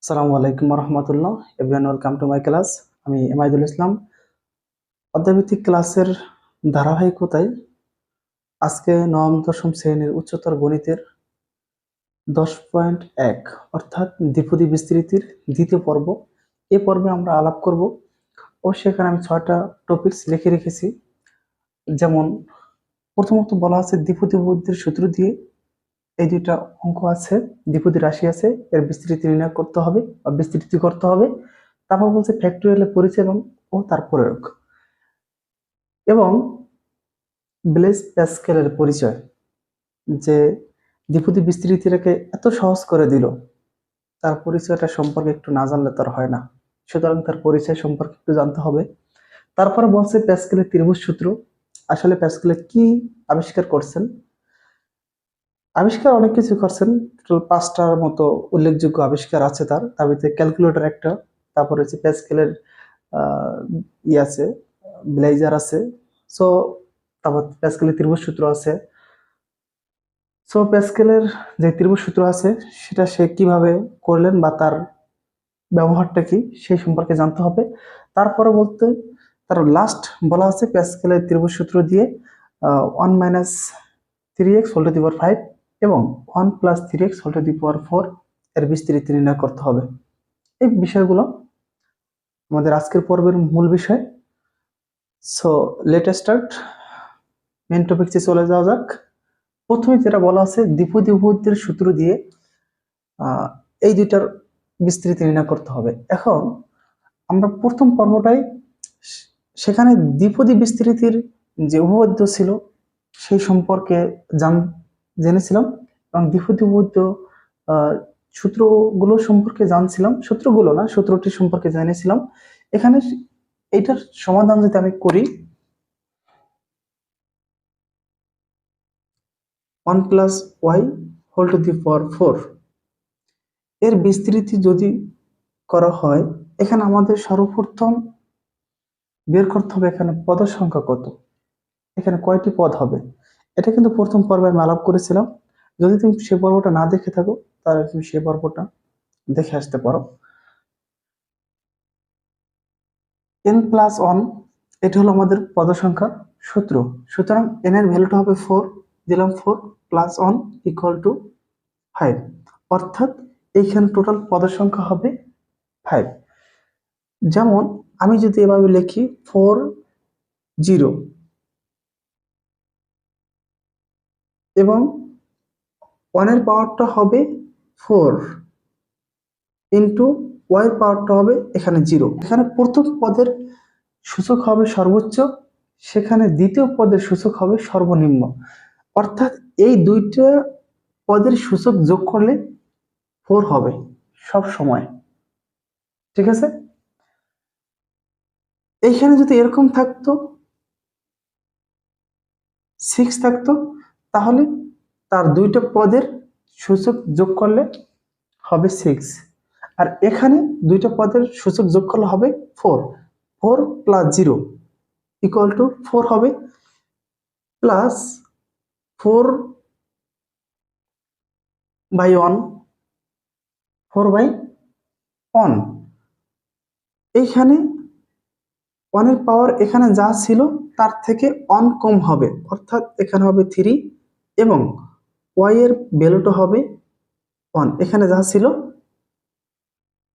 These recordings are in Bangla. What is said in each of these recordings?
আসসালামু আলাইকুম রহমতুল্লাহ। Everyone, welcome to my class. আমি এমাইদুল ইসলাম। অধ্যায়ভিত্তিক ক্লাসের ধারাবাহিকতায় আজকে নবম দশম শ্রেণীর উচ্চতর গণিতের 10.1 অর্থাৎ দ্বিপদী বিস্তৃতির দ্বিতীয় পর্ব। এ পর্বে আমরা আলাপ করব ও সেখানে আমি 6টা টপিকস লিখে রেখেছি। যেমন প্রথমত বলা আছে দ্বিপদী উপপাদ্যের সূত্র দিয়ে এই দুইটা অঙ্ক আছে, দ্বিপদী রাশি আছে, এর বিস্তৃতি নির্ণয় করতে হবে বা বিস্তৃতি করতে হবে। তারপর বলছে ফ্যাক্টোরিয়ালের পরিচয় ও তার প্রয়োগ, এবং ব্লেজ প্যাসকেলের পরিচয়, যে দ্বিপদী বিস্তৃতিটাকে এত সহজ করে দিল, তার পরিচয়টা সম্পর্কে একটু না জানলে তার হয় না। সুতরাং তার পরিচয় সম্পর্কে একটু জানতে হবে। তারপরে বলছে প্যাসকেলের ত্রিভুজ সূত্র। আসলে প্যাসকেল কি আবিষ্কার করছেন? আবিষ্কার অনেক কিছু করছেন, টোটাল 5টার মতো উল্লেখযোগ্য আবিষ্কার আছে তার। তার ভিতরে ক্যালকুলেটর একটা, তারপর হচ্ছে প্যাসকেলের আহ ই আছে, ব্লেজার আছে। সো তারপর প্যাসকেলের ত্রিভুজ সূত্র আছে। সো প্যাসকেলের যে ত্রিভুজ সূত্র আছে সেটা সে কিভাবে করলেন বা তার ব্যবহারটা কি সেই সম্পর্কে জানতে হবে। তারপরে বলতে তার লাস্ট বলা আছে প্যাসকেলের ত্রিভুজ সূত্র দিয়ে 1 - 3x whole to the power 5 এবং 1 + 3x whole to the power 4 এর বিস্তৃতি নির্ণয় করতে হবে। এই বিষয়গুলো আমাদের আজকের পর্বের মূল বিষয়। So let start. মেন টপিকসে চলে যাওয়া যাক। প্রথমে যেটা বলা আছে দ্বিপদী উপপাদ্যের সূত্র দিয়ে এই দুইটার বিস্তৃতি নির্ণয় করতে হবে। এখন আমরা প্রথম পর্বটাই সেখানে দ্বিপদী বিস্তৃতির যে উপপাদ্য ছিল সেই সম্পর্কে জেনেছিলাম, এবং দ্বিপদী উপপাদ্য সূত্রগুলো সম্পর্কে জানছিলাম, সূত্রগুলো না, সূত্রটি সম্পর্কে জেনেছিলাম। এখানে এইটার সমাধান যদি আমি করি, 1 + y whole to the power 4 এর বিস্তৃতি যদি করা হয়, এখানে আমাদের সর্বপ্রথম বের করতে হবে এখানে পদের সংখ্যা কত, এখানে কয়টি পদ হবে। এটা কিন্তু প্রথম পর্বে আমি আলাপ করেছিলাম। যদি তুমি সে পর্বটা না দেখে থাকো তাহলে তুমি সে পর্বটা দেখে আসতে পারো। n+1 এটা হলো আমাদের পদ সংখ্যার সূত্র। সুতরাং n এর ভ্যালুটা হবে 4, দিলাম 4 + 1 = 5, অর্থাৎ এইখানে টোটাল পদের সংখ্যা হবে 5। যেমন আমি যদি এভাবে লিখি 4 0 এবং 1 এর পাওয়ারটা হবে 4 ইন্টু y এর পাওয়ারটা হবে এখানে 0। এখানে প্রথম পদের সূচক হবে সর্বোচ্চ, সেখানে দ্বিতীয় পদের সূচক হবে সর্বনিম্ন। অর্থাৎ এই দুইটা পদের সূচক যোগ করলে 4 হবে সব সময়। ঠিক আছে? এইখানে যদি এরকম থাকতো 6 থাকতো, তাহলে তার দুইটা পদের সূচক যোগ করলে হবে 6। আর এখানে দুইটা পদের সূচক যোগ করলে হবে 4। 4 + 0 = 4 হবে, প্লাস 4/1, 4/1। এইখানে 1 এর পাওয়ার এখানে যা ছিল তার থেকে 1 কম হবে, অর্থাৎ এখানে হবে 3, এবং y এর ভ্যালুটা হবে 1। এখানে যা ছিল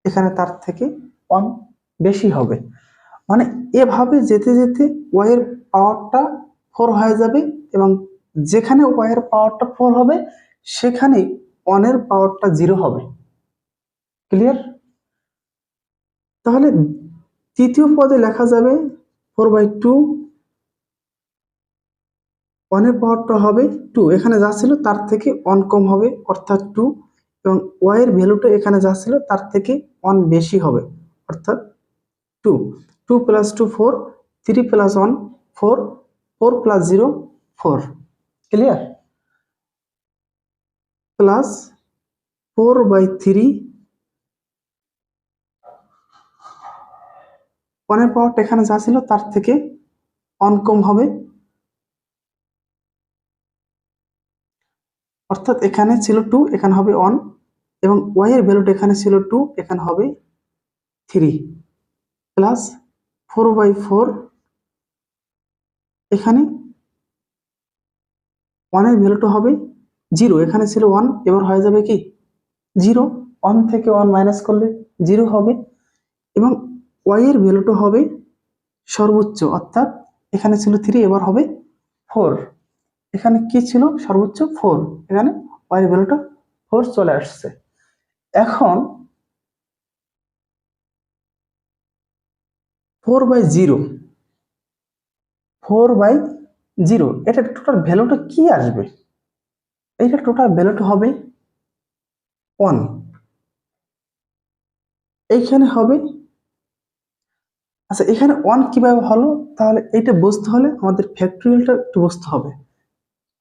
এখানে তার থেকে 1 বেশি হবে। মানে এভাবে যেতে যেতে y এর পাওয়ারটা 4 হয়ে যাবে, এবং যেখানে y এর পাওয়ারটা 4 হবে সেখানে 1 এর পাওয়ারটা 0 হবে। ক্লিয়ার? তাহলে তৃতীয় পদে লেখা যাবে 4/2, 1 এর পাওয়ারটা হবে 2, এখানে যা ছিল তার থেকে 1 কম হবে অর্থাৎ 2, এবং y এর ভ্যালুটা এখানে যা ছিল তার থেকে 1 বেশি হবে অর্থাৎ 2। 2 + 2 4, 3 + 1 4, 4 + 0 4। ক্লিয়ার? প্লাস 4/3, 1 এর পাওয়ারটা এখানে যা ছিল তার থেকে 1 কম হবে, অর্থাৎ এখানে ছিল 2, এখানে হবে 1, এবং ওয়াই এর ভ্যালুটা এখানে ছিল 2, এখানে হবে 3 প্লাস 4/4, এখানে 1 এর ভ্যালুটা হবে 0, এখানে ছিল 1, এবার হয়ে যাবে কি 0, 1 থেকে 1 মাইনাস করলে 0 হবে, এবং ওয়াই এর ভ্যালুটা হবে সর্বোচ্চ, অর্থাৎ এখানে ছিল 3, এবার হবে 4, এখানে কি ছিল সর্বোচ্চ 4, এখানে ওয়াই এর ভ্যালুটা 4 চলে আসছে। এখন 4/0, 4/0 এটা টোটাল ভ্যালুটা কি আসবে? এইটা টোটাল ভ্যালুটা হবে 1, এইখানে হবে, আচ্ছা এখানে 1 কিভাবে হলো, তাহলে এটা বুঝতে হলে আমাদের ফ্যাক্টরিয়ালটা একটু বুঝতে হবে।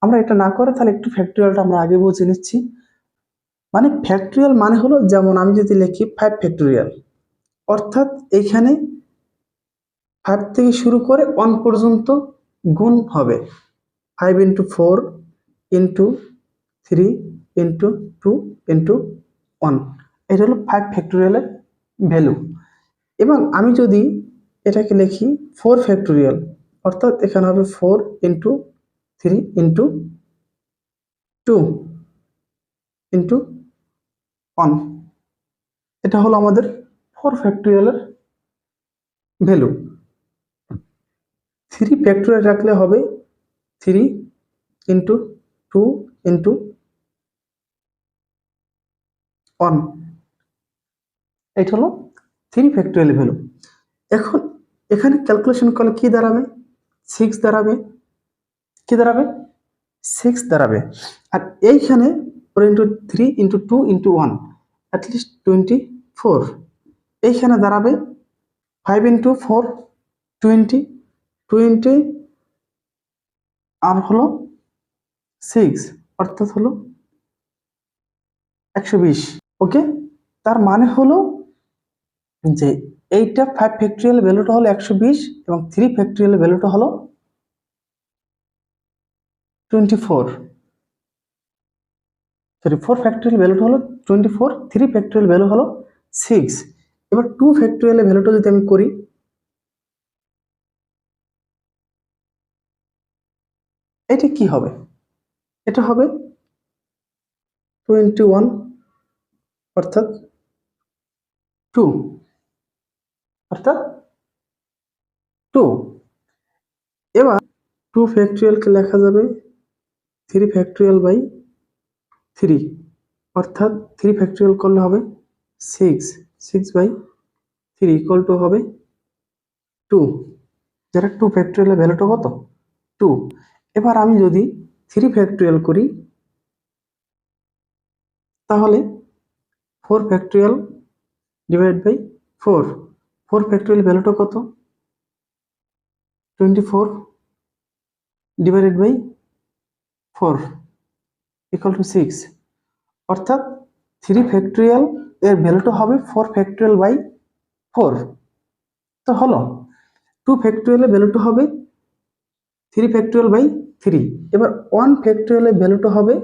আমরা এটা না করে তাহলে একটু ফ্যাক্টরিয়ালটা আমরা আগে বুঝে নিচ্ছি। মানে ফ্যাক্টরিয়াল মানে হলো, যেমন আমি যদি লিখি 5 ফ্যাক্টরিয়াল, অর্থাৎ এখানে 5 থেকে শুরু করে 1 পর্যন্ত গুণ হবে, 5 × 4 × 3 × 2 × 1, এটা হলো 5 ফ্যাক্টরিয়ালের ভ্যালু। এবং আমি যদি এটাকে লিখি 4 ফ্যাক্টরিয়াল, অর্থাৎ এখানে হবে 4 × 3 × 2 × 1, এটা হলো আমাদের 4 ফ্যাক্টরিয়ালের ভ্যালু। 3 ফ্যাক্টরিয়াল রাখলে হবে 3 × 2 × 1, এটা হলো 3 ফ্যাক্টরিয়াল ভ্যালু। এখন এখানে ক্যালকুলেশন করলে কি দাঁড়াবে? 6 দাঁড়াবে, কি দাঁড়াবে? 6 দাঁড়াবে। আর এইখানে 4 × 3 × 2 × 1, অ্যাটলিস্ট 24, এইখানে দাঁড়াবে 5 × 4 20, 20 আর হলো 6, অর্থাৎ হলো 120। ওকে, তার মানে হলো যে এইটা 5 ফ্যাক্টরিয়াল ভ্যালুটা হলো 120 এবং 3 ফ্যাক্টরিয়াল ভ্যালুটা হলো 24, সরি 4 ফ্যাক্টরিয়াল ভ্যালুটা হলো 24, 3 ফ্যাক্টরিয়াল ভ্যালু হলো 6। এবার 2 ফ্যাক্টরিয়াল ভ্যালুটা যদি আমি করি, এটা কি হবে? এটা হবে 21, অর্থাৎ 2, অর্থাৎ 2। এবার 2 ফ্যাক্টরিয়ালকে লেখা যাবে 3 ফ্যাক্টরিয়াল বাই 3, অর্থাৎ 3 ফ্যাক্টরিয়াল করলে হবে 6, 6/3 ইকুয়াল টু হবে 2, যারা 2 ফ্যাক্টরিয়ালের ভ্যালুটা কত? 2। এবার আমি যদি 3 ফ্যাক্টরিয়াল করি, তাহলে 4 ফ্যাক্টরিয়াল ডিভাইড বাই 4, 4 ফ্যাক্টরিয়াল ভ্যালুটা কত? 24 ডিভাইডেড বাই 4 ইকুয়াল টু 6, অর্থাৎ 3 ফ্যাক্টরিয়াল এর ভ্যালুটা হবে 4 ফ্যাক্টরিয়াল বাই 4, তো হলো 2 ফ্যাক্টরিয়ালের ভ্যালুটা হবে 3 ফ্যাক্টরিয়াল বাই 3। এবার 1 ফ্যাক্টরিয়ালের ভ্যালুটা হবে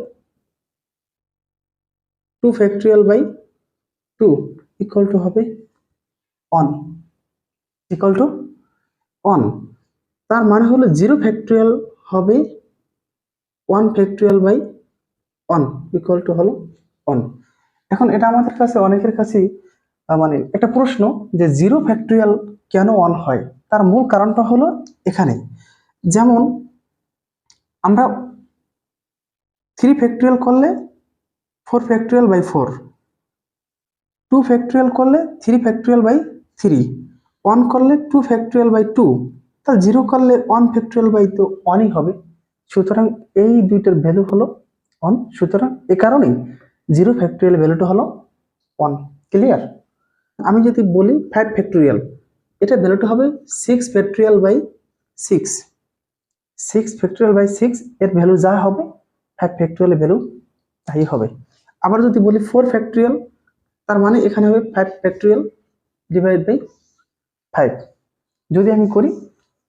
2 ফ্যাক্টরিয়াল বাই 2 ইকুয়াল টু হবে 1, ইকুয়াল টু 1। তার মানে হলো 0 ফ্যাক্টরিয়াল হবে 1 ফ্যাক্টরিয়াল বাই 1 ইকুয়াল টু হলো 1। এখন এটা আমাদের কাছে অনেকের কাছেই মানে একটা প্রশ্ন, যে 0 ফ্যাক্টরিয়াল কেন 1 হয়? তার মূল কারণটা হলো এখানে, যেমন আমরা 3 ফ্যাক্টরিয়াল করলে 4 ফ্যাক্টরিয়াল বাই 4, 2 ফ্যাক্টরিয়াল করলে 3 ফ্যাক্টরিয়াল বাই 3, 1 করলে 2 ফ্যাক্টরিয়াল বাই 2, তাহলে 0 করলে 1 ফ্যাক্টরিয়াল বাই তো 1ই হবে। সুতরাং এই দুইটার ভ্যালু হলো 1, সুতরাং এ কারণেই 0 ফ্যাক্টরিয়াল ভ্যালুটা হলো 1। ক্লিয়ার? আমি যদি বলি 5 ফ্যাক্টরিয়াল, এটা ভ্যালুটা হবে 6 ফ্যাক্টরিয়াল বাই 6, 6 ফ্যাক্টরিয়াল বাই 6 এর ভ্যালু যা হবে 5 ফ্যাক্টরিয়াল ভ্যালু তাই হবে। আবার যদি বলি 4 ফ্যাক্টরিয়াল, তার মানে এখানে হবে 5 ফ্যাক্টরিয়াল ডিভাইড বাই 5, যদি আমি করি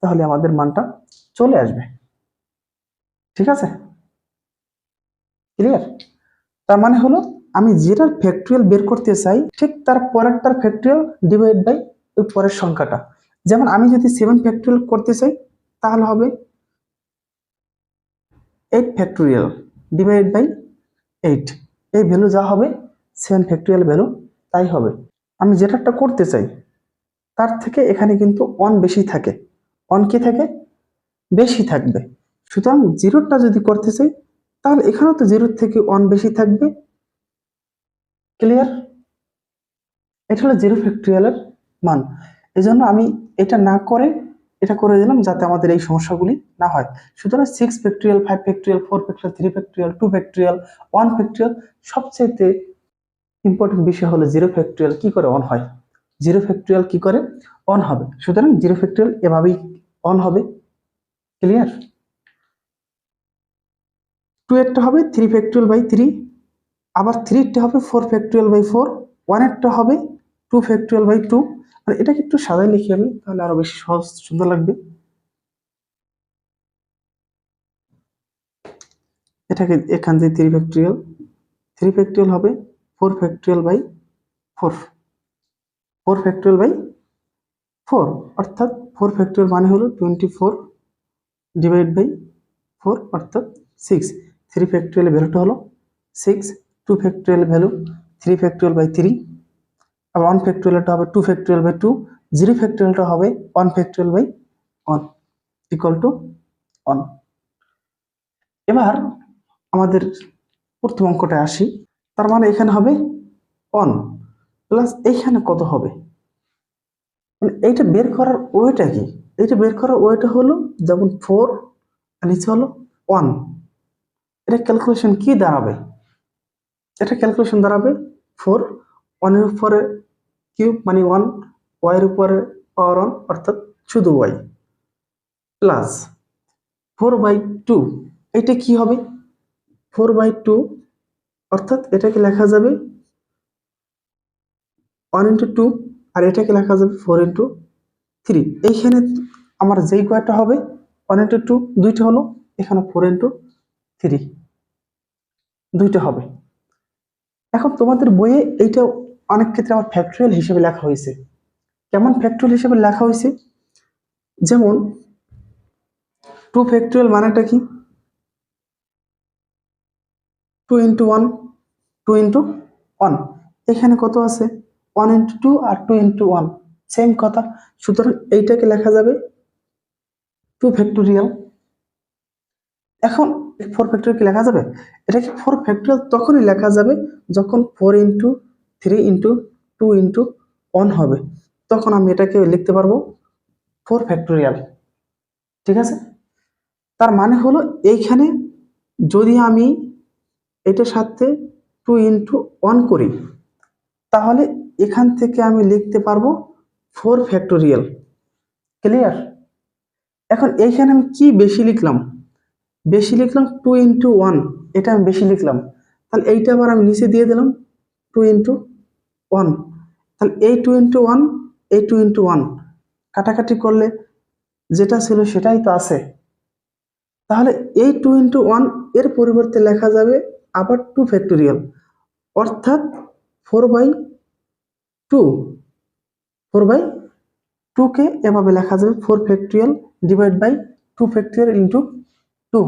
তাহলে আমাদের মানটা চলে আসবে। ঠিক আছে? ক্লিয়ার? তার মানে হলো আমি যেটার ফ্যাক্টরিয়াল বের করতে চাই ঠিক তার পরেরটার ফ্যাক্টরিয়াল ডিভাইড বাই ওই পরের সংখ্যাটা। যেমন আমি যদি 7 ফ্যাক্টরিয়াল করতে চাই তাহলে হবে 8 ফ্যাক্টরিয়াল ডিভাইড বাই 8, এই ভ্যালু যা হবে 7 ফ্যাক্টরিয়াল ভ্যালু তাই হবে। আমি যেটাটা করতে চাই তার থেকে এখানে কিন্তু 1 বেশি থাকে, 1 কি থাকে বেশি থাকবে। সুতরাং জিরোটা যদি করতে চাই তাহলে এখানেও তো 0 থেকে 1 বেশি থাকবে। ক্লিয়ার? এটা হলো 0 ফ্যাক্টরিয়ালের মান। এই জন্য আমি এটা না করে এটা করে দিলাম যাতে আমাদের এই সমস্যাগুলি না হয়। সুতরাং 6 factorial, 5 factorial, 4 factorial, 3 factorial, 2 factorial, 1 factorial, সবচেয়ে ইম্পর্টেন্ট বিষয় হলো 0 ফ্যাক্টরিয়াল কি করে অন হয়। 0 ফ্যাক্টরিয়াল কি করে অন হবে। সুতরাং 0 ফ্যাক্টরিয়াল এভাবেই অন হবে। ক্লিয়ার? 2 এরটা হবে 3 ফ্যাক্টরিয়াল বাই 3, আবার 3 এরটা হবে 4 ফ্যাক্টরিয়াল বাই 4, 1 এরটা হবে 2 ফ্যাক্টরিয়াল বাই 2। আর এটাকে একটু সাজাই লিখি আমি, তাহলে আরো বেশি সহজ সুন্দর লাগবে। এটাকে এখান থেকে 3 ফ্যাক্টরিয়াল, 3 ফ্যাক্টরিয়াল হবে 4 ফ্যাক্টরিয়াল বাই 4, 4 ফ্যাক্টরিয়াল বাই 4, অর্থাৎ 4 ফ্যাক্টরিয়াল মানে হলো 24 ডিভাইড বাই 4 অর্থাৎ 6। 3 ফ্যাক্টরিয়াল ভ্যালুটা হলো 6, 2 ফ্যাক্টরিয়াল ভ্যালু 3 ফ্যাক্টরিয়াল বাই 3, আবার 1 ফ্যাক্টরিয়ালটা হবে 2 ফ্যাক্টরিয়াল বাই 2, 0 ফ্যাক্টরিয়ালটা হবে 1 ফ্যাক্টরিয়াল বাই 1 ইকুয়াল টু 1। এবার আমাদের প্রথম অঙ্কটায় আসি। তার মানে এখানে হবে 1 প্লাস এইখানে কত হবে, মানে এইটা বের করার ওয়েটা কি? এইটা বের করার ওয়েটা হলো যেমন 4 আর নিচে হলো 1। এটা ক্যালকুলেশন কি দাঁড়াবে? এটা ক্যালকুলেশন দাঁড়াবে 4, 1 এর উপরে কিউব মানে 1, y এর উপরে পাওয়ার 1 অর্থাৎ শুধু y, প্লাস 4/2। এটা কি হবে 4/2, অর্থাৎ এটাকে লেখা যাবে 1 ইন্টু 2, আর এটাকে লেখা যাবে 4 ইন্টু 3। এইখানে আমার যেই কয়টা হবে 1 ইন্টু 2 দুইটা হলো, এখানে 4 ইন্টু 3 দুইটা হবে। এখন তোমাদের বইয়ে এইটা অনেক ক্ষেত্রে আমার ফ্যাক্টরিয়াল হিসেবে লেখা হয়েছে। কেমন ফ্যাক্টরিয়াল হিসেবে লেখা হয়েছে? যেমন 2 ফ্যাক্টরিয়াল মানেটা কি 2 ইন্টু 1, 2 ইন্টু 1। এখানে কত আছে 1 ইন্টু 2 আর 2 ইন্টু 1 সেম কথা। সুতরাং এইটাকে লেখা যাবে 2 ফ্যাক্টরিয়াল। এখন 4 ফ্যাক্টরিয়াল কি লেখা যাবে? এটাকে 4 ফ্যাক্টরিয়াল তখনই লেখা যাবে যখন 4 ইন্টু 3 ইন্টু 2 ইন্টু 1 হবে, তখন আমি এটাকে লিখতে পারবো 4 ফ্যাক্টরিয়াল। ঠিক আছে? তার মানে হলো এইখানে যদি আমি এটার সাথে 2 ইন্টু 1 করি তাহলে এখান থেকে আমি লিখতে পারবো 4 ফ্যাক্টরিয়াল। ক্লিয়ার? এখন এইখানে আমি কি বেশি লিখলাম? বেশি লিখলাম 2 ইন্টু 1, এটা আমি বেশি লিখলাম। তাহলে এইটা আবার আমি নিচে দিয়ে দিলাম 2 ইন্টু 1। তাহলে এই 2 ইন্টু 1, এই 2 ইন্টু 1 কাটাকাটি করলে যেটা ছিল সেটাই তো আছে। তাহলে এই 2 ইন্টু 1 এর পরিবর্তে লেখা যাবে আবার 2 ফ্যাক্টরিয়াল, অর্থাৎ 4/2। 4/2 কে এভাবে লেখা যাবে 4 factorial divide by 2 factorial into 2,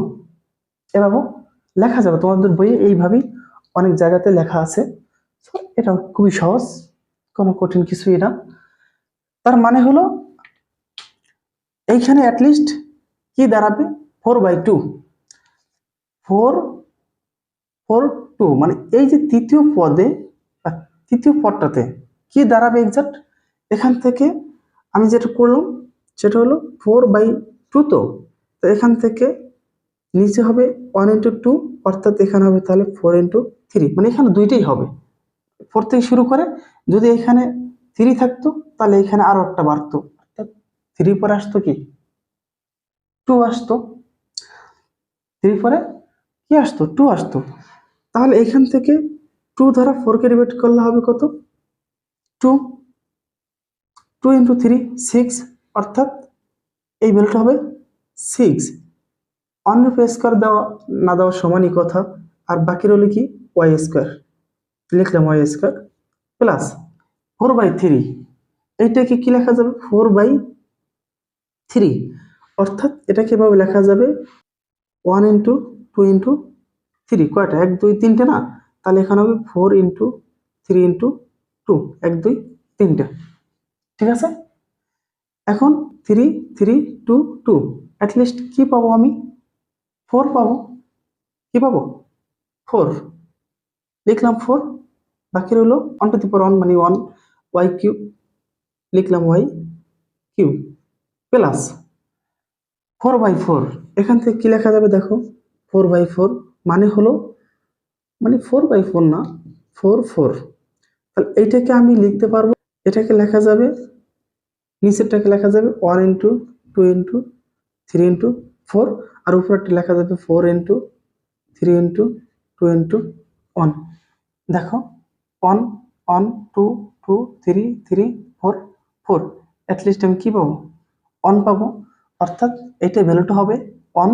এভাবে লেখা যাবে। তোমাদের বইয়ে এইভাবেই অনেক জায়গাতে লেখা আছে। এটা খুবই সহজ, কোনো কঠিন কিছুই না। তার মানে হলো এইখানে অ্যাটলিস্ট কি দাঁড়াবে 4/2, 4/2 মানে এই যে তৃতীয় পদে বা তৃতীয় পদটাতে কি দাঁড়াবে এক্সাক্ট, এখান থেকে আমি যেটা করলাম সেটা হলো 4/2। তো এখান থেকে নিচে হবে 1 ইন্টু 2, অর্থাৎ এখানে হবে তাহলে 4 ইন্টু 3, মানে এখানে দুইটাই হবে। 4 থেকে শুরু করে যদি এখানে 3 থাকতো তাহলে এখানে আরো একটা বাড়তো, অর্থাৎ 3 পরে আসতো কি 2 আসতো, 3 পরে কি আসতো 2 আসতো। তাহলে এখান থেকে 2 দ্বারা 4 কে ডিভাইড করলে হবে কত 2, 2 ইন্টু 3 6, অর্থাৎ এই ভ্যালুটা হবে 6। অন্য স্কোয়ার দেওয়া না দেওয়া সমানই কথা, আর বাকি রইল কি ওয়াই স্কোয়ার। লিখলাম ওয়াই স্কোয়ার প্লাস 4/3, এইটাকে কি লেখা যাবে 4/3, অর্থাৎ এটাকে এভাবে লেখা যাবে 1 × 2 × 3, কয়টা 1 2 3টে না, তাহলে এখানে হবে 4 × 3 × 2, 1 2 3টে, ঠিক আছে। এখন 3 3 2 2, অ্যাটলিস্ট কি পাবো আমি 4 পাবো, কি পাবো 4, লিখলাম 4, বাকি রইলো 1 মানে 1 ওয়াই কিউব, লিখলাম ওয়াই কিউব প্লাস 4/4, এখান থেকে কি লেখা যাবে দেখো 4/4 মানে হলো মানে 4/4 না 4 4, তাহলে এইটাকে আমি লিখতে পারবো, এটাকে লেখা যাবে নিচেরটাকে লেখা যাবে 1 × 2 × 3 × 4, আর উপরেরটা লেখা যাবে 4 × 3 × 2 × 1। দেখো 1 1 2 2 3 3 4 4, অ্যাটলিস্ট আমি কি পাবো 1 পাবো, অর্থাৎ এটা ভ্যালুটা হবে 1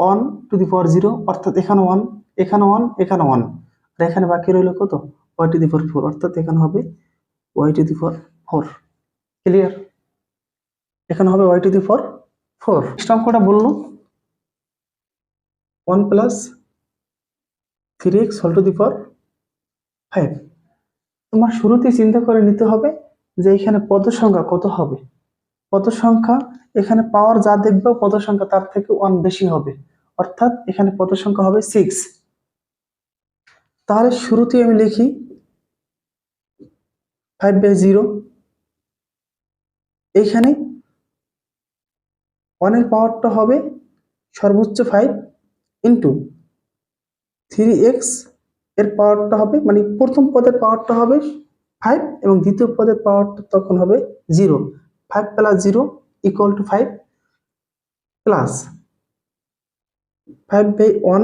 1 টু দি পাওয়ার 0, অর্থাৎ এখানে 1 এখানে 1 এখানে 1, আর এখানে বাকি রইল কত y⁴, অর্থাৎ এখানে হবে y⁴। ক্লিয়ার, এখানে হবে y⁴। নেক্সট অঙ্কটা বললো 1 + 3x whole to the power 5। তোমার শুরুতেই চিন্তা করে নিতে হবে যে এখানে পদ সংখ্যা কত হবে, পদ সংখ্যা এখানে পাওয়ার যা দেখবে পদ সংখ্যা তার থেকে 1 বেশি হবে, অর্থাৎ এখানে পদ সংখ্যা হবে 6। তাহলে শুরুতেই আমি লিখি 5/0, এইখানে 1 এর পাওয়ারটা হবে সর্বোচ্চ 5 ইন্টু 3x এর পাওয়ারটা হবে, মানে প্রথম পদের পাওয়ারটা হবে 5 এবং দ্বিতীয় পদের পাওয়ারটা তখন হবে 0। 5 + 0 = 5 প্লাস 5/1,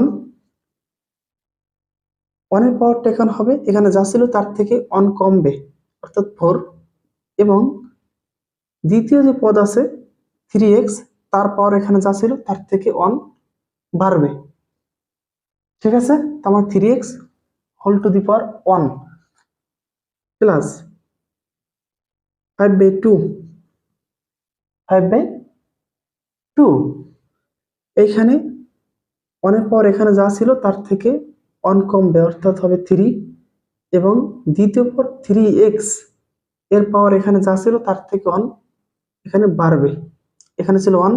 1 এর পাওয়ারটা এখানে হবে, এখানে যা ছিল তার থেকে 1 কমবে অর্থাৎ 4, এবং দ্বিতীয় যে পদ আছে 3x, তার পাওয়ার এখানে যা ছিল তার থেকে 1 বাড়বে, ঠিক আছে। তো আমার 3x whole to the power 1 plus 5/2, 5/2, এইখানে 1 এর পাওয়ার এখানে যা ছিল তার থেকে 1 কমবে অর্থাৎ হবে 3, এবং দ্বিতীয় পদ 3x এর পাওয়ার এখানে যা ছিল তার থেকে 1 এখানে বাড়বে, এখানে ছিল 1,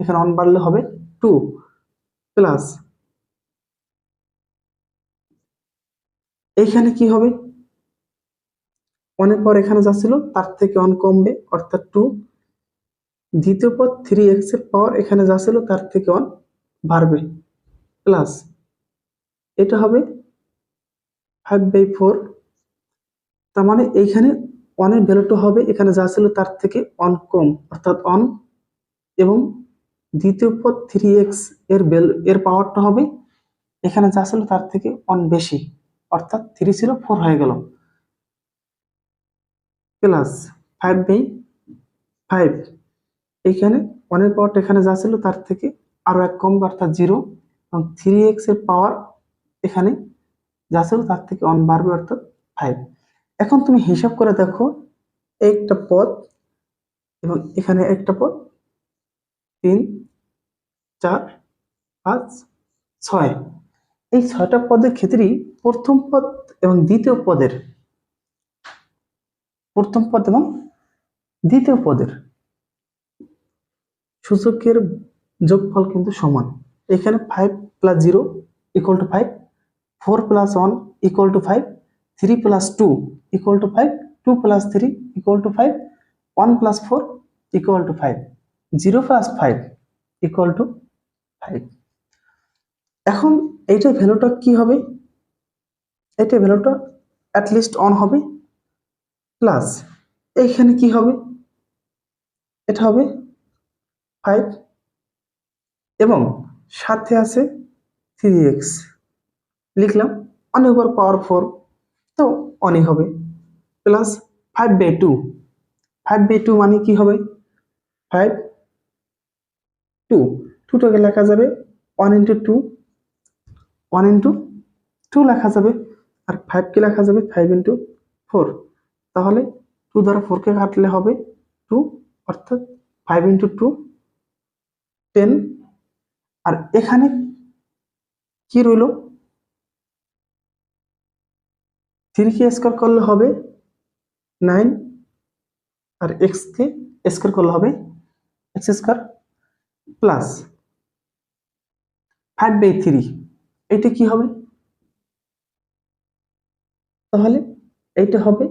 এখানে 1 বাড়লে হবে 2 প্লাস এইখানে কি হবে 1 এর পর এখানে যা ছিল তার থেকে 1 কমবে অর্থাৎ 2, দ্বিতীয় পদ 3x এর পাওয়ার এখানে যা ছিল তার থেকে 1 বাড়বে প্লাস এটা হবে 5/4, তার মানে এইখানে 1 এর ভ্যালুটা হবে এখানে যা ছিল তার থেকে 1 কম অর্থাৎ 1, এবং দ্বিতীয় পদ 3x এর পাওয়ারটা হবে এখানে যা ছিল তার থেকে 1 বেশি, অর্থাৎ 3 ছিল 4 হয়ে গেল প্লাস 5/5, এইখানে 1 এর পাওয়ারটা এখানে যা ছিল তার থেকে আরো 1 কমবে অর্থাৎ 0, এবং 3x এর পাওয়ার এখানে যা ছিল তার থেকে 1 বাড়বে অর্থাৎ 5। এখন তুমি হিসাব করে দেখো একটা পদ এবং এখানে একটা পদ 3 4 5 6, এই 6টা পদের ক্ষেত্রেই প্রথম পদ এবং দ্বিতীয় পদের সূচকের যোগফল কিন্তু সমান। এখানে 5 + 0 = 5, 4 + 1 = 5, 3 + 2 = 5, 2 + 3 = 5, 1 + 4 = 5, 0 + 5 = 5। এখন এইটার ভ্যালুটা কি হবে, এইটার ভ্যালুটা অ্যাটলিস্ট 1 হবে প্লাস এইখানে কি হবে, এটা হবে 5 এবং সাথে আছে 3x, লিখলাম 1/4, তো 1 হবে প্লাস 5/2, 5/2 মানে কি হবে 5 2, 2টাকে লেখা যাবে 1 × 2, 1 × 2 লেখা যাবে, আর 5 কে লেখা যাবে 5 ইন্টু 4। তাহলে 2 দ্বারা 4 কে কাটলে হবে 2, অর্থাৎ 5 ইন্টু 2 10। আর এখানে কি রইল, 3 কে স্কোয়ার করলে হবে 9, আর x কে স্কোয়ার করলে হবে x স্কোয়ার প্লাস 5/3। এটা কি হবে, তাহলে এইটা হবে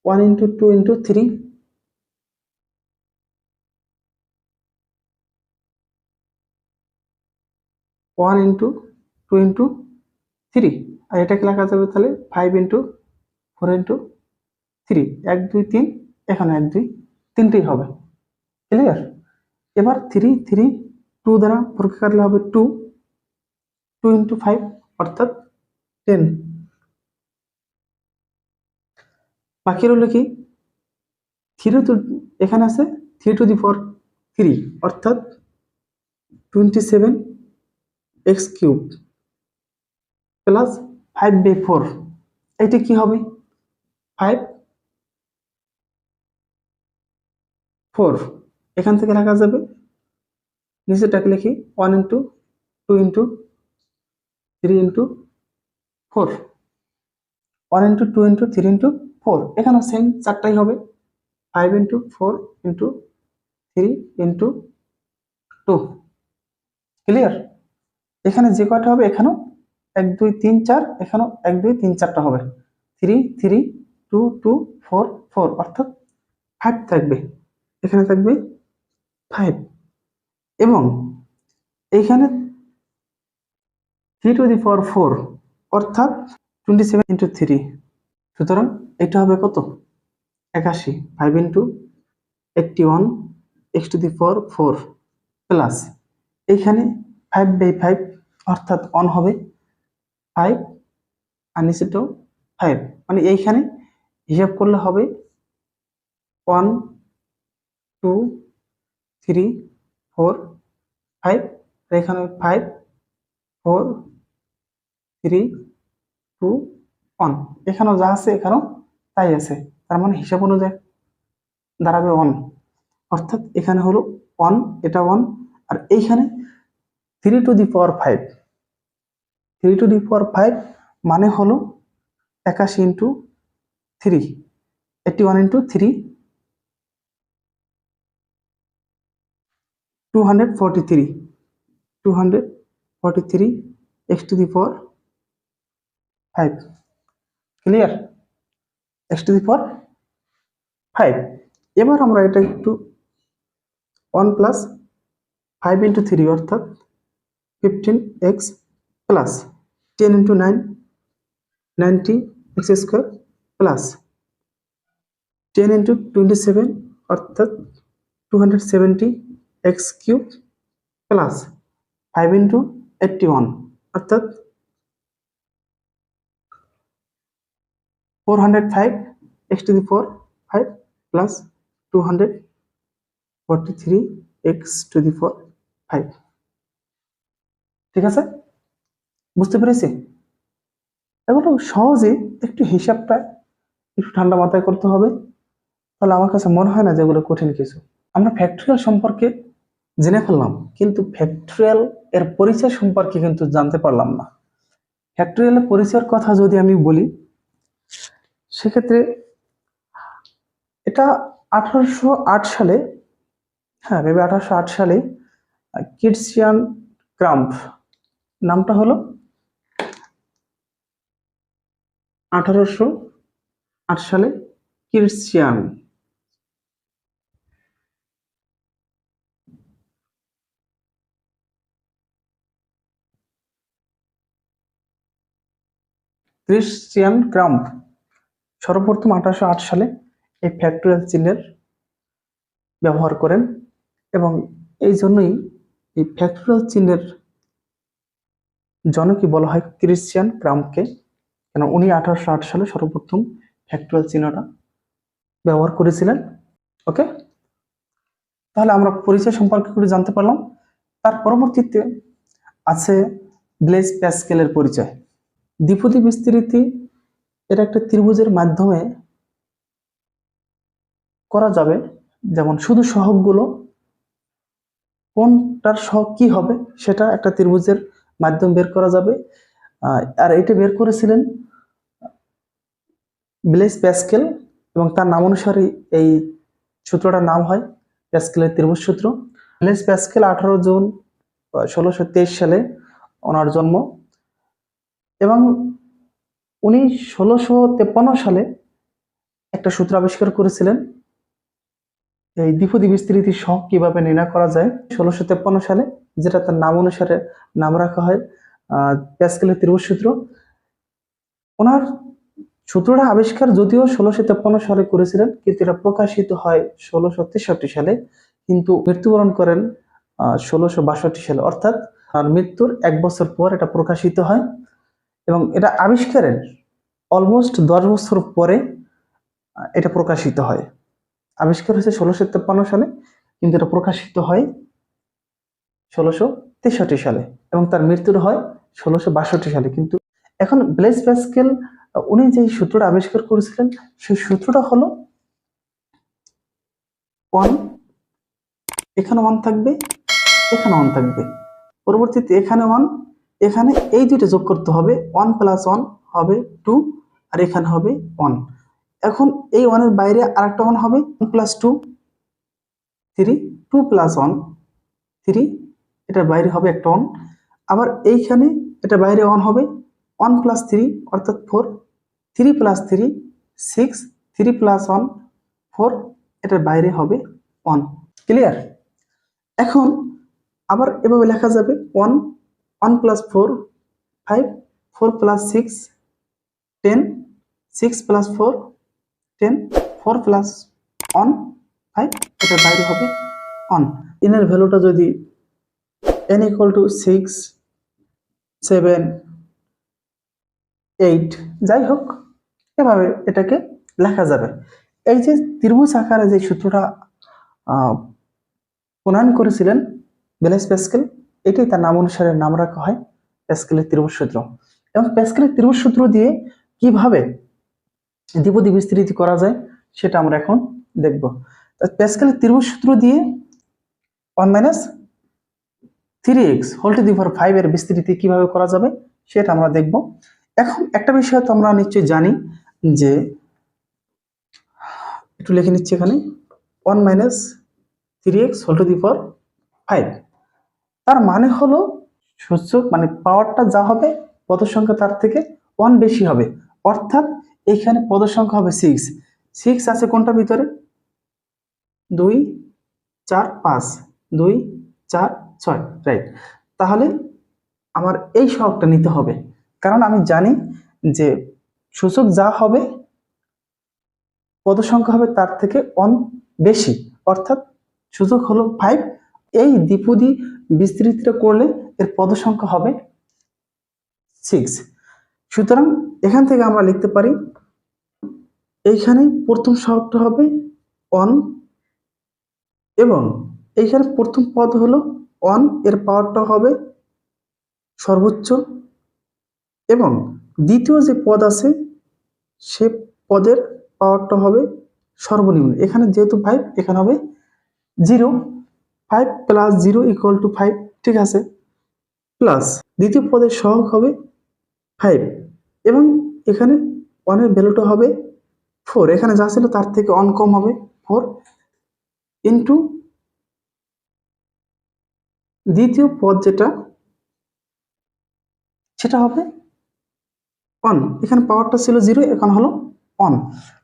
1 ইন্টু 2 ইন্টু 3, 1 ইন্টু 2 ইন্টু 3। আর এটাকে লেখা যাবে তাহলে 5 ইন্টু 4 ইন্টু 3, 1 2 3, এখানে 1 2 তিনটেই হবে। ক্লিয়ার? এবার 3 3 2 দ্বারা 4 কে কাটলে হবে 2, 2 ইন্টু 5 অর্থাৎ 10। বাকি রইল কি, 3 তো এখানে আছে 3 টু দি পাওয়ার 3, অর্থাৎ 27 এক্স কিউব প্লাস 5/4। এটা কি হবে, 5 4, এখান থেকে লেখা যাবে, নিচেটাকে লিখি 1 into 2 into 3 into 4, 1 into 2 into 3 into 4, এখানেও সেম চারটাই হবে, 5 ইন্টু 4 ইন্টু 3 ইন্টু 2। ক্লিয়ার? এখানে যে কয়টা হবে এখানেও 1 2 3 4, এখানেও 1 2 3 4টা হবে, 3 3 2 2 4 4, অর্থাৎ 5 থাকবে, এখানে থাকবে 5। এবং এইখানে 3 টু দি পাওয়ার 4, অর্থাৎ 27 ইন্টু 3। সুতরাং এটা হবে কত, 81। 5 into 81 x to the power 4 plus এইখানে 5/5, অর্থাৎ 1 হবে 5, আর নিচেটাও 5, মানে এইখানে হিসাব করলে হবে 1 2 3 4 5, আর এখানে 5 4 3 2 1, এখানেও যা আছে এখানেও তাই আছে, তার মানে হিসাব অনুযায়ী দাঁড়াবে 1, অর্থাৎ এখানে হলো 1, এটা 1, আর এইখানে 3 to the power 5, 3 to the power 5 মানে হলো 81 into 3, 81 into 3, 243, 243 x to the power 5। Clear? X to the power 5। এবার আমরা এটা একটু 1 প্লাস 5 ইন্টু 3, অর্থাৎ 15x plus 10 into 9 90 x square plus 10 into 27, অর্থাৎ 270 এক্স কিউব প্লাস 5 ইন্টু 81, অর্থাৎ 405 x to the power 5 plus 243 x to the power 5। ঠিক আছে, বুঝতে পেরেছি? এগুলো সহজে, একটু হিসাবটা একটু ঠান্ডা মাথায় করতে হবে, তাহলে আমার কাছে মনে হয় না যে এগুলো কঠিন কিছু। আমরা ফ্যাক্টরিয়াল সম্পর্কে জেনে ফেললাম, কিন্তু ফ্যাক্টরিয়াল এর পরিচয় সম্পর্কে কিন্তু জানতে পারলাম না। ফ্যাক্টরিয়ালের পরিচয়ের কথা যদি আমি বলি, সেক্ষেত্রে এটা 1808 সালে, হ্যাঁ ভেবে 1808 সালে কিটসিয়ান ক্রাম্প, নামটা হলো 1808 সালে কিটসিয়ান ক্রিশ্চিয়ান ক্রাম্প সর্বপ্রথম 1808 সালে এই ফ্যাক্টরিয়াল চিহ্নের ব্যবহার করেন, এবং এই জন্যই এই ফ্যাক্টরিয়াল চিহ্নের জনকই বলা হয় ক্রিশ্চিয়ান ক্রাম্পকে, কেন উনি 1808 সালে সর্বপ্রথম ফ্যাক্টরিয়াল চিহ্নটা ব্যবহার করেছিলেন। ওকে, তাহলে আমরা পরিচয় সম্পর্কে একটু জানতে পারলাম। তার পরবর্তীতে আছে ব্লেজ প্যাসকেলের পরিচয়। দ্বিপদী বিস্তৃতি এটা একটা ত্রিভুজের মাধ্যমে করা যাবে। যেমন শুধু সহগগুলো কোনটার সহগ কি হবে সেটা একটা ত্রিভুজের মাধ্যমে বের করা যাবে। আর এটা বের করেছিলেন ব্লেস প্যাসকেল, এবং তার নাম অনুসারে এই সূত্রটার নাম হয় প্যাসকেলের ত্রিভুজ সূত্র। ব্লেস প্যাসকেল 18 জুন 1623 সালে ওনার জন্ম, এবং উনি 1653 সালে একটা সূত্র আবিষ্কার করেছিলেন এই দ্বিপদী বিস্তৃতির সহগ কিভাবে নির্ণয় করা যায়। 1653 সালে, যেটা তার নাম অনুসারে নাম রাখা হয় প্যাসকেলের ত্রিভুজ সূত্র। ওনার সূত্রটা আবিষ্কার যদিও 1653 সালে করেছিলেন, কিন্তু এটা প্রকাশিত হয় 1663 সালে, কিন্তু মৃত্যুবরণ করেন 1662 সালে, অর্থাৎ আর মৃত্যুর 1 বছর পর এটা প্রকাশিত হয়। এবং এটা আবিষ্কারের অলমোস্ট 10 বছর পরে এটা প্রকাশিত হয়। আবিষ্কার হয়েছে 1653 সালে, কিন্তু এটা প্রকাশিত হয় 1663 সালে, এবং তার মৃত্যুর হয় 1662 সালে। কিন্তু এখন ব্লেস প্যাসকেল উনি যে সূত্রটা আবিষ্কার করেছিলেন সেই সূত্রটা হলো 1, এখানে 1 থাকবে, এখানে 1 থাকবে, পরবর্তীতে এখানে 1, এখানে এই দুইটা যোগ করতে হবে, 1 + 1 হবে 2, আর এখানে হবে 1। এখন এই 1 এর বাইরে আরেকটা 1 হবে, 1 + 2 3, 2 + 1 3, এটার বাইরে হবে একটা 1। আবার এইখানে এটা বাইরে 1 হবে, 1 + 3 অর্থাৎ 4, 3 + 3 6, 3 + 1 4, এটার বাইরে হবে 1। ক্লিয়ার? এখন আবার এভাবে লেখা যাবে 1, 1 + 4 5, 4 + 6 10, 6 + 4 10, 4 + 1 5, এটার বাইরে হবে 1। এর ভ্যালুটা যদি n = 6, 7, 8 যাই হোক, এভাবে এটাকে লেখা যাবে। এই যে ত্রিভুজ আকারে যে সূত্রটা প্রণয়ন করেছিলেন ব্লেস প্যাসকেল, এটাই তার নাম অনুসারে নাম রাখা হয় প্যাসকেলের ত্রিভুজ সূত্র। এবং প্যাসকেলের ত্রিভুজ সূত্র দিয়ে কিভাবে দ্বিপদী বিস্তৃতি করা যায় সেটা আমরা এখন দেখব। প্যাসকেলের ত্রিভুজ সূত্র দিয়ে 1 - 3x whole to the power 5 এর বিস্তৃতি কিভাবে করা যাবে সেটা আমরা দেখব। এখন একটা বিষয় তো আমরা নিশ্চয়ই জানি যে, একটু লিখে নিচ্ছি এখানে 1 - 3x whole to the power 5, তার মানে হলো সূচক মানে পাওয়ারটা যা হবে পদ সংখ্যা তার থেকে 1 বেশি হবে, অর্থাৎ এখানে পদ সংখ্যা হবে 6। 6 আছে কোনটার ভিতরে? 2 4 5, 2 4 6, রাইট। তাহলে আমার এই সহগটা নিতে হবে, কারণ আমি জানি যে সূচক যা হবে পদ সংখ্যা হবে তার থেকে 1 বেশি, অর্থাৎ সূচক হলো 5। এই দ্বিপদী বিস্তৃতিটা করলে এর পদ সংখ্যা হবে 6। সুতরাং এখান থেকে আমরা লিখতে পারি এইখানে প্রথম সহগটা হবে 1, এবং এইখানে প্রথম পদ হলো 1, এর পাওয়ারটা হবে সর্বোচ্চ, এবং দ্বিতীয় যে পদ আছে সে পদের পাওয়ারটা হবে সর্বনিম্ন। এখানে যেহেতু 5, এখানে হবে 0, 5 + 0 = 5, ঠিক আছে, প্লাস দ্বিতীয় পদের সহগ হবে 5, এবং এখানে 1 এর ভ্যালুটা হবে 4, এখানে যা ছিল তার থেকে 1 কম হবে 4, ইন্টু দ্বিতীয় পদ যেটা সেটা হবে 1, এখানে পাওয়ারটা ছিল 0, এখন হলো 1।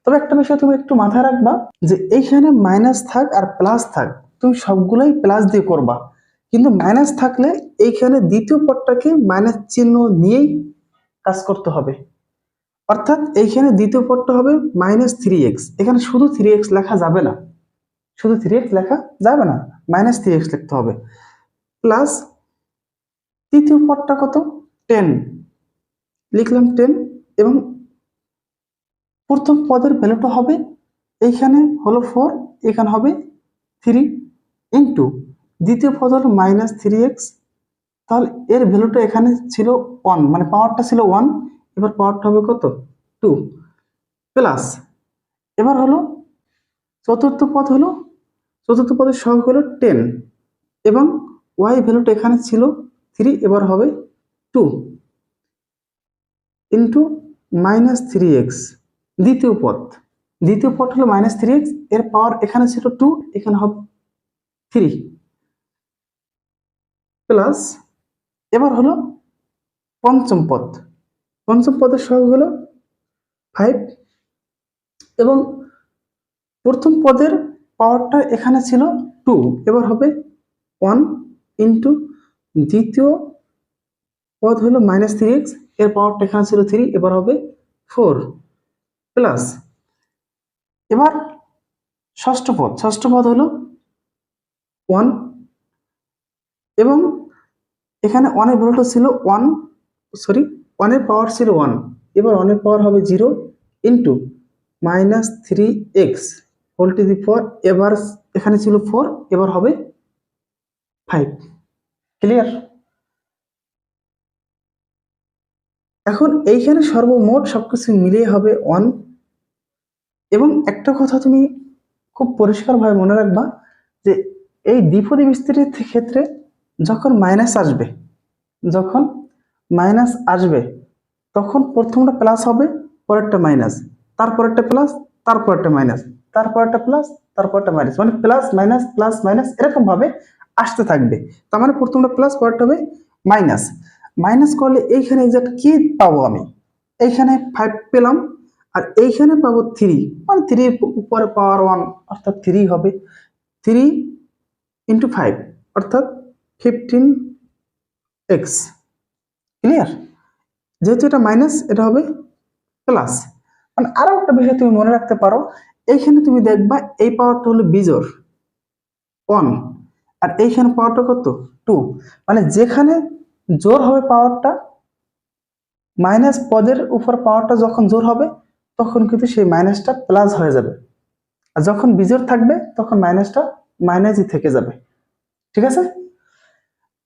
তবে একটা বিষয় তুমি একটু মাথায় রাখবা যে এইখানে মাইনাস থাক আর প্লাস থাক, তুমি সবগুলোই প্লাস দিয়ে করবা, কিন্তু মাইনাস থাকলে এইখানে দ্বিতীয় পদটাকে মাইনাস চিহ্ন নিয়েই কাজ করতে হবে। অর্থাৎ এইখানে দ্বিতীয় পদটা হবে -3x, এখানে শুধু 3x লেখা যাবে না, শুধু 3x লেখা যাবে না, -3x লিখতে হবে। প্লাস তৃতীয় পদটা কত? 10, লিখলাম 10, এবং প্রথম পদের ভ্যালুটা হবে এইখানে হলো 4, এখানে হবে 3, ইন্টু দ্বিতীয় পদ হলো -3x, তাহলে এর ভ্যালুটা এখানে ছিল 1, মানে পাওয়ারটা ছিল 1, এবার পাওয়ারটা হবে কত 2 প্লাস এবার হলো চতুর্থ পদ হলো চতুর্থ পদের সহগ হলো 10 এবং ওয়াই ভ্যালুটা এখানে ছিল 3 এবার হবে 2 ইন্টু -3x দ্বিতীয় পদ হলো -3x এর পাওয়ার এখানে ছিল 2 এখানে হবে 3 প্লাস এবার হলো পঞ্চম পদের সহগ হলো 5 এবং প্রথম পদের পাওয়ারটা এখানে ছিল 2 এবার হবে 1 ইন্টু দ্বিতীয় পদ হলো -3x এর পাওয়ারটা এখানে ছিল 3 এবার হবে 4 প্লাস এবার ষষ্ঠ পদ হলো 1 এবং এখানে 1 এর ভ্যালুটা ছিল 1 এর পাওয়ার ছিল 1 এবার 1 এর পাওয়ার হবে 0 ইন্টু -3x হোল টু দি 4 এবার এখানে ছিল 4 এবার হবে 5 ক্লিয়ার। এখন এইখানে সর্বমোট সবকিছু মিলিয়ে হবে 1 এবং একটা কথা তুমি খুব পরিষ্কারভাবে মনে রাখবা যে এই দ্বিপদী বিস্তৃতির ক্ষেত্রে যখন মাইনাস আসবে তখন প্রথমটা প্লাস হবে পরেরটা মাইনাস তারপরেরটা প্লাস তারপরেরটা মাইনাস তারপরেরটা প্লাস তারপরেরটা মাইনাস মানে প্লাস মাইনাস এরকম ভাবে আসতে থাকবে। তার মানে প্রথমটা প্লাস পরেরটা হবে মাইনাস মাইনাস করলে এইখানে এক্সাক্ট কি পাবো আমি এইখানে 5 পেলাম আর এইখানে পাবো 3 মানে 3 এর উপরে পাওয়ার 1 অর্থাৎ 3 হবে 3 ইন্টু 5 অর্থাৎ 15x ক্লিয়ার। যেহেতু এটা মাইনাস এটা হবে প্লাস মানে আরো একটা বিষয় তুমি মনে রাখতে পারো এইখানে তুমি দেখবা এই পাওয়ারটা হলো বিজোড় 1 আর এইখানে পাওয়ারটা কত 2 মানে যেখানে জোর হবে পাওয়ারটা মাইনাস পদের উপর পাওয়ারটা যখন জোর হবে তখন কিন্তু সেই মাইনাসটা প্লাস হয়ে যাবে আর যখন বিজোড় থাকবে তখন মাইনাসটা মাইনাসই থেকে যাবে ঠিক আছে।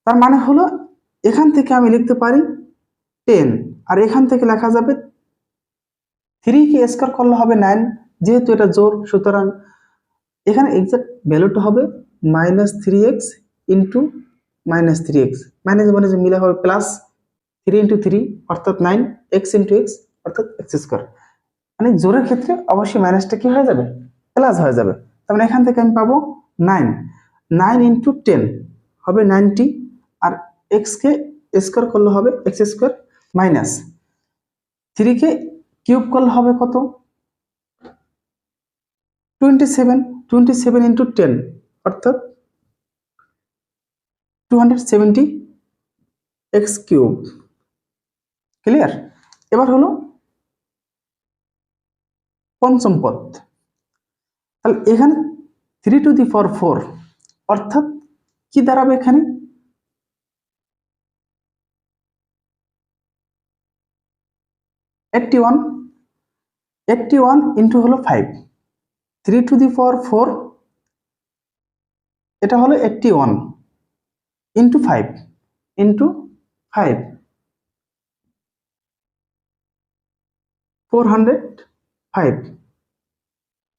তার মানে হলো এখান থেকে আমি লিখতে পারি 10 আর এখান থেকে লেখা যাবে 3 কে স্কয়ার করলে হবে 9 যেহেতু এটা জোর সুতরাং এখানে এক্সাক্ট ভ্যালুটা হবে -3x ইন্টু -3x মাইনাস মানে যে মিলে হবে প্লাস 3 ইন্টু 3 অর্থাৎ 9 x ইন্টু x অর্থাৎ x স্কয়ার মানে জোরের ক্ষেত্রে অবশ্যই মাইনাসটা কি হয়ে যাবে প্লাস হয়ে যাবে তার মানে এখান থেকে আমি পাবো 9 ইন্টু 10 হবে 90 আর x কে স্কয়ার করলে হবে x square minus 3 K cube করলে হবে কত 27 ইন্টু 10 অর্থাৎ 270 এক্স কিউব ক্লিয়ার। এবার হলো পঞ্চম পদ তাহলে এখানে 3 টু দি পাওয়ার 4 অর্থাৎ কি দাঁড়াবে এখানে 81 ইন্টু হলো 5 3 টু দি পাওয়ার 4 এটা হলো 81 into 5 into 5 405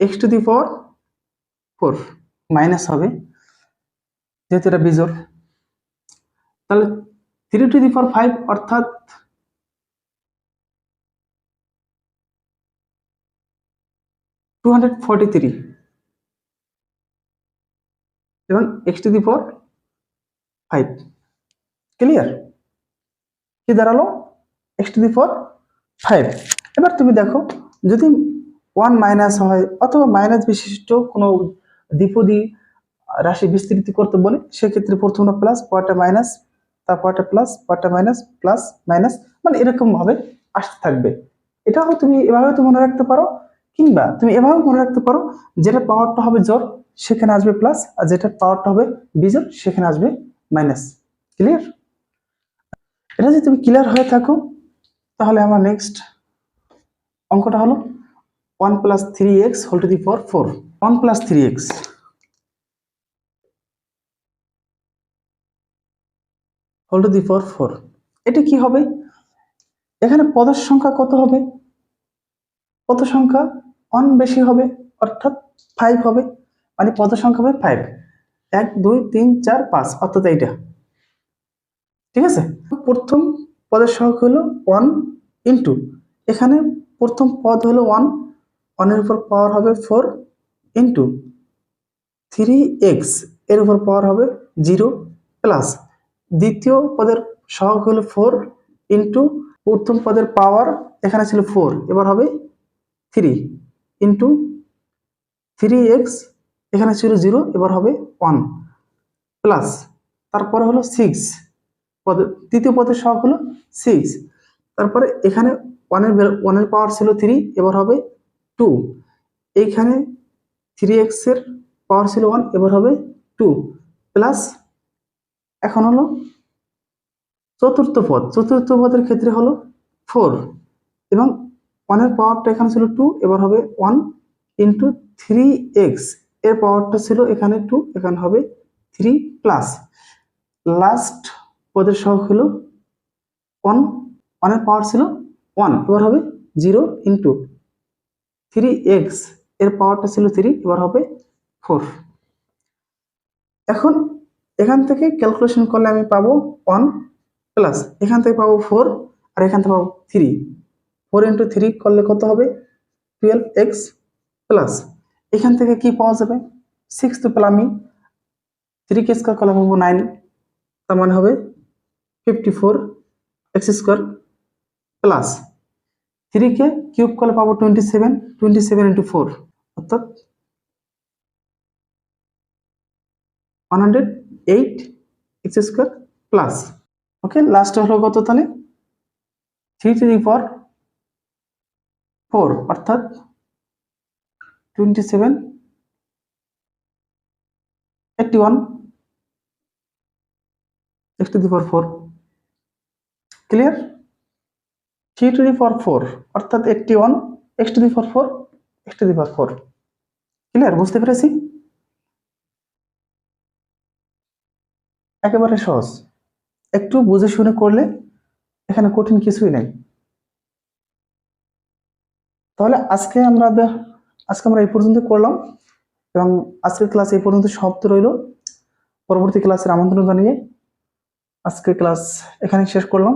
x to the power 4 minus হবে যেহেতু এটা বিজোড় তাহলে 3 টু দি পাওয়ার 5 অর্থাৎ 243 এবং x to the power 5 clear কি দাঁড়ালো x টু দি পাওয়ার 5। এবার তুমি দেখো যদি 1 মাইনাস হয় অথবা মাইনাস বিশিষ্ট কোনো দ্বিপদী রাশি বিস্তৃতি করতে বলে সেক্ষেত্রে প্রথমটা প্লাস পরেরটা মাইনাস তারপরটা প্লাস পরেরটা মাইনাস প্লাস মাইনাস মানে এরকম ভাবে আসতে থাকবে। এটাও তুমি এভাবে তো মনে রাখতে পারো কিংবা তুমি এভাবে মনে রাখতে পারো যেটা পাওয়ারটা হবে জোর সেখানে আসবে প্লাস আর যেটা পাওয়ারটা হবে বিজোড় সেখানে আসবে মাইনাস ক্লিয়ার। এটা যদি তুমি ক্লিয়ার হয়ে থাকো তাহলে আমার নেক্সট অঙ্কটা হলো 1 plus 3x whole to the power 4 1 plus 3x whole to the power 4 এটা কি হবে এখানে পদের সংখ্যা কত হবে? পদ সংখ্যা 1 বেশি হবে, অর্থাৎ 5 হবে, মানে পদ সংখ্যা হবে 5। 1 2 3 4 5, অর্থাৎ এইটা। ঠিক আছে, প্রথম পদের সংখ্যা হলো 1 ইন্টু, এখানে প্রথম পদ হলো 1, 1 এর উপর পাওয়ার হবে 4 ইন্টু 3x এর উপর পাওয়ার হবে 0 প্লাস দ্বিতীয় পদের সহগ হলো 4 ইন্টু প্রথম পদের পাওয়ার এখানে ছিল 4, এবার হবে 3 ইন্টু 3x এখানে ছিল 0, এবার হবে 1 প্লাস তারপরে হলো 6 পদের তৃতীয় পদের সহগ হলো 6, তারপরে এখানে 1 এর পাওয়ার ছিল 3, এবার হবে 2, এইখানে 3x এর পাওয়ার ছিল 1, এবার হবে 2 প্লাস এখন হলো চতুর্থ পদের ক্ষেত্রে হলো 4 এবং 1 এর পাওয়ারটা এখানে ছিল 2, এবার হবে 1 ইন্টু 3x এর পাওয়ারটা ছিল এখানে 2, এখানে হবে 3 প্লাস লাস্ট পদের সহগ হলো 1, 1 এর পাওয়ার ছিল 1, এবার হবে 0 ইন্টু 3x এর পাওয়ারটা ছিল 3, এবার হবে 4। এখন এখান থেকে ক্যালকুলেশন করলে আমি পাবো 1 প্লাস এখান থেকে পাবো 4 আর এখান থেকে পাবো 3, 4 ইন্টু 3 করলে কত হবে 12x প্লাস এখান থেকে কি পাওয়া যাবে 6, তো পেলাম আমি, 3 কে স্কয়ার করলে পাবো 9, তার মানে হবে 54x square plus 3 K cube করলে পাবো 27, 27 ইন্টু 4 অর্থাৎ 108x স্কয়ার প্লাস, ওকে, লাস্ট হলো কত তাহলে 3 টু দি পাওয়ার 4, অর্থাৎ 27 81 x to the power 4, clear? 3 to the power 4 অর্থাৎ 81 x to the power 4, x to the power 4, clear? বুঝতে পেরেছি? একেবারে সহজ, একটু বুঝে শুনে করলে এখানে কঠিন কিছুই নেই। তাহলে আজকে আমরা এই পর্যন্ত করলাম এবং আজকের ক্লাস এই পর্যন্ত সমাপ্ত রইল। পরবর্তী ক্লাসের আমন্ত্রণ জানিয়ে আজকের ক্লাস এখানে শেষ করলাম।